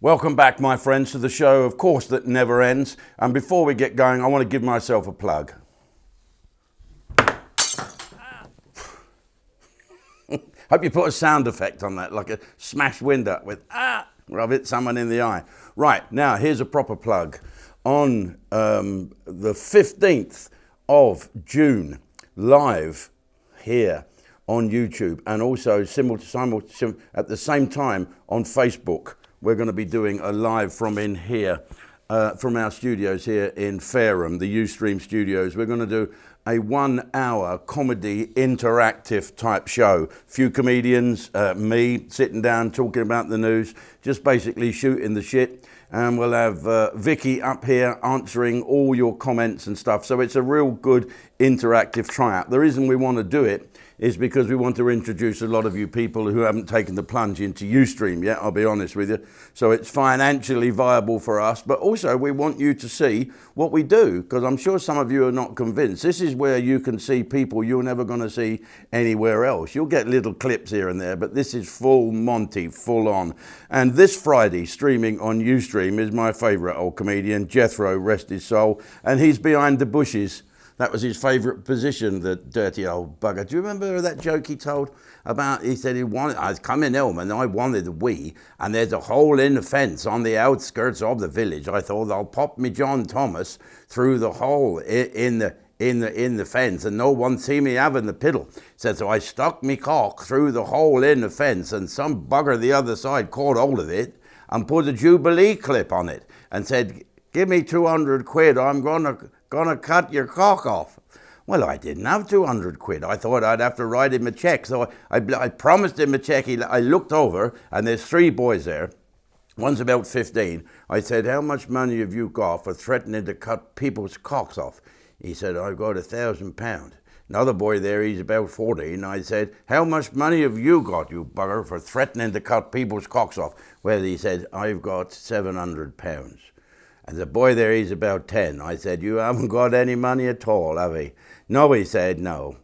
Welcome back, my friends, to the show, of course, that never ends. And before we get going, I want to give myself a plug. Hope you put a sound effect on that, like a smash window with where I've hit someone in the eye. Right, now here's a proper plug. On the 15th of June, live here on YouTube, and also at the same time on Facebook, we're going to be doing a live from in here, from our studios here in Fareham, the Ustream studios. We're going to do a 1 hour comedy interactive type show. Few comedians, me sitting down talking about the news, just basically shooting the shit. And we'll have Vicky up here answering all your comments and stuff. So it's a real good interactive tryout. The reason we want to do it is because we want to introduce a lot of you people who haven't taken the plunge into Ustream yet, I'll be honest with you. So it's financially viable for us, but also we want you to see what we do, because I'm sure some of you are not convinced. This is where you can see people you're never going to see anywhere else. You'll get little clips here and there, but this is full Monty, full on. And this Friday, streaming on Ustream, is my favourite old comedian, Jethro, rest his soul, and he's behind the bushes. That was his favourite position, the dirty old bugger. Do you remember that joke he told about, he said I was coming home and I wanted a wee, and there's a hole in the fence on the outskirts of the village. I thought I'll pop me John Thomas through the hole in the fence and no one see me having the piddle. Said, so I stuck me cock through the hole in the fence, and some bugger the other side caught hold of it and put a Jubilee clip on it and said, give me 200 quid, I'm gonna cut your cock off. Well, I didn't have 200 quid. I thought I'd have to write him a check. So I promised him a check. I looked over and there's 3 boys there. One's about 15. I said, how much money have you got for threatening to cut people's cocks off? He said, I've got £1,000. Another boy there, he's about 14. I said, how much money have you got, you bugger, for threatening to cut people's cocks off? Well, he said, I've got £700. And the boy there, he's about 10. I said, you haven't got any money at all, have you? No, he said, no.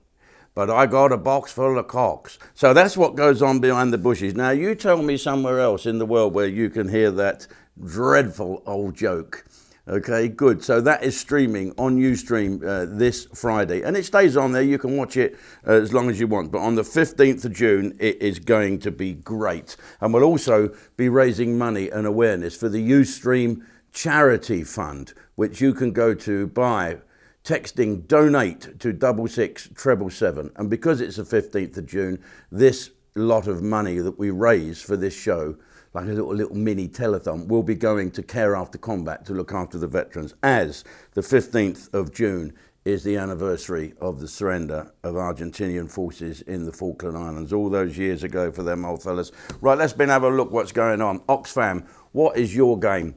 But I got a box full of cocks. So that's what goes on behind the bushes. Now, you tell me somewhere else in the world where you can hear that dreadful old joke. Okay, good. So that is streaming on Ustream this Friday. And it stays on there. You can watch it as long as you want. But on the 15th of June, it is going to be great. And we'll also be raising money and awareness for the Ustream charity fund, which you can go to by texting donate to 66777. And because it's the 15th of June, this lot of money that we raise for this show, like a little mini telethon, will be going to Care After Combat to look after the veterans, as the 15th of June is the anniversary of the surrender of Argentinian forces in the Falkland Islands all those years ago for them old fellas. Right, let's have a look what's going on. Oxfam, what is your game?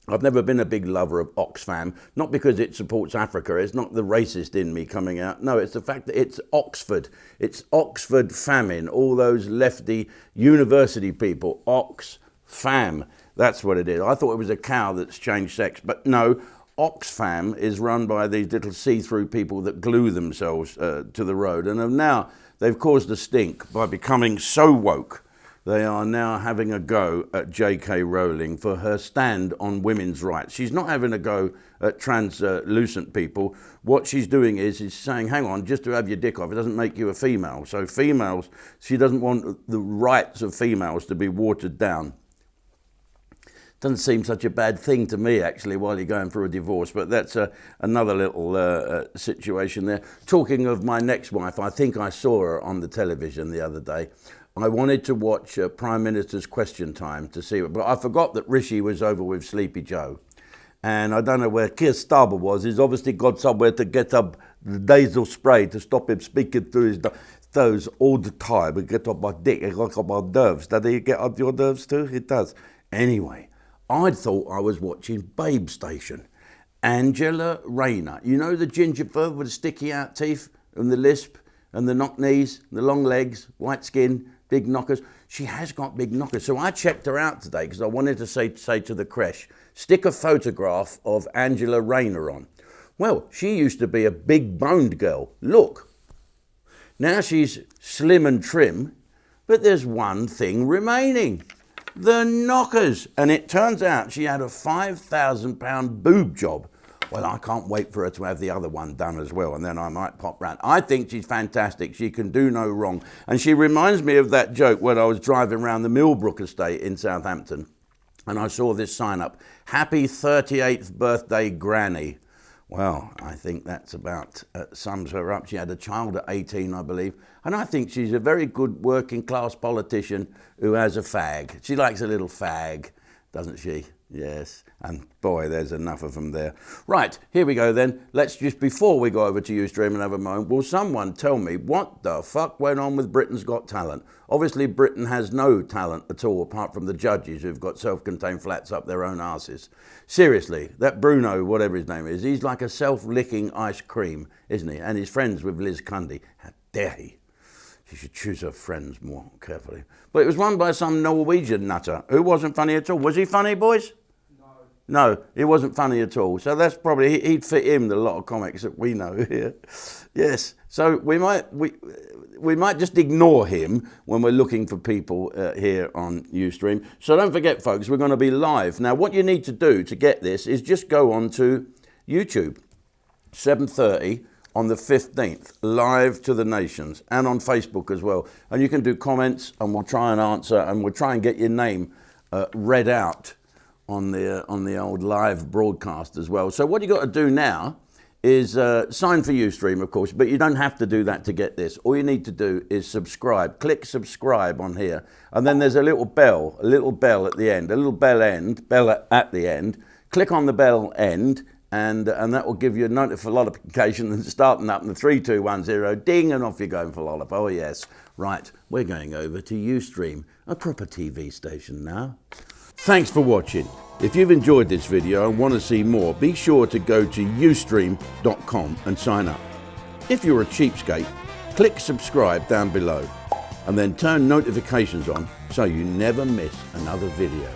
I've never been a big lover of Oxfam, not because it supports Africa. It's not the racist in me coming out. No, it's the fact that it's Oxford. It's Oxford famine. All those lefty university people. Oxfam. That's what it is. I thought it was a cow that's changed sex. But no, Oxfam is run by these little see-through people that glue themselves to the road. And now they've caused a stink by becoming so woke. They are now having a go at J.K. Rowling for her stand on women's rights. She's not having a go at translucent people. What she's doing is saying, hang on, just to have your dick off, it doesn't make you a female. So females, she doesn't want the rights of females to be watered down. Doesn't seem such a bad thing to me, actually, while you're going through a divorce, but that's another little situation there. Talking of my next wife, I think I saw her on the television the other day. I wanted to watch Prime Minister's Question Time to see it, but I forgot that Rishi was over with Sleepy Joe. And I don't know where Keir Starmer was. He's obviously got somewhere to get up the nasal spray to stop him speaking through his nose all the time and get on my dick and get on my nerves. Does he get on your nerves too? It does. Anyway, I thought I was watching Babestation. Angela Rayner. You know the ginger fur with the sticky out teeth and the lisp and the knock knees, the long legs, white skin, big knockers. She has got big knockers. So I checked her out today because I wanted to say to the creche, stick a photograph of Angela Rayner on. Well, she used to be a big boned girl. Look. Now she's slim and trim, but there's one thing remaining. The knockers. And it turns out she had a £5,000 boob job. Well, I can't wait for her to have the other one done as well, and then I might pop round. I think she's fantastic. She can do no wrong. And she reminds me of that joke when I was driving around the Millbrook estate in Southampton, and I saw this sign up, Happy 38th Birthday Granny. Well, I think that's about sums her up. She had a child at 18, I believe, and I think she's a very good working class politician who has a fag. She likes a little fag, doesn't she? Yes, and boy, there's enough of them there. Right, here we go then. Let's just, before we go over to Ustream and have a moment, will someone tell me what the fuck went on with Britain's Got Talent? Obviously, Britain has no talent at all, apart from the judges who've got self-contained flats up their own arses. Seriously, that Bruno, whatever his name is, he's like a self-licking ice cream, isn't he? And he's friends with Liz Cundy. How dare he? She should choose her friends more carefully. But it was won by some Norwegian nutter who wasn't funny at all. Was he funny, boys? No, he wasn't funny at all. So that's probably, he'd fit in with a lot of comics that we know here. Yes, so we might just ignore him when we're looking for people here on Ustream. So don't forget, folks, we're going to be live. Now, what you need to do to get this is just go on to YouTube, 7:30 on the 15th, live to the nations, and on Facebook as well. And you can do comments, and we'll try and answer, and we'll try and get your name read out on the old live broadcast as well. So what you got to do now is sign for Ustream, of course, but you don't have to do that to get this. All you need to do is subscribe. Click subscribe on here, and then there's a little bell at the end, a little bell at the end. Click on the bell end, and that will give you a notification and starting up in the 3210, ding, and off you're going for lollop. Oh yes, right, we're going over to Ustream, a proper TV station now. Thanks for watching. If you've enjoyed this video and want to see more, be sure to go to ustream.com and sign up. If you're a cheapskate, click subscribe down below and then turn notifications on so you never miss another video.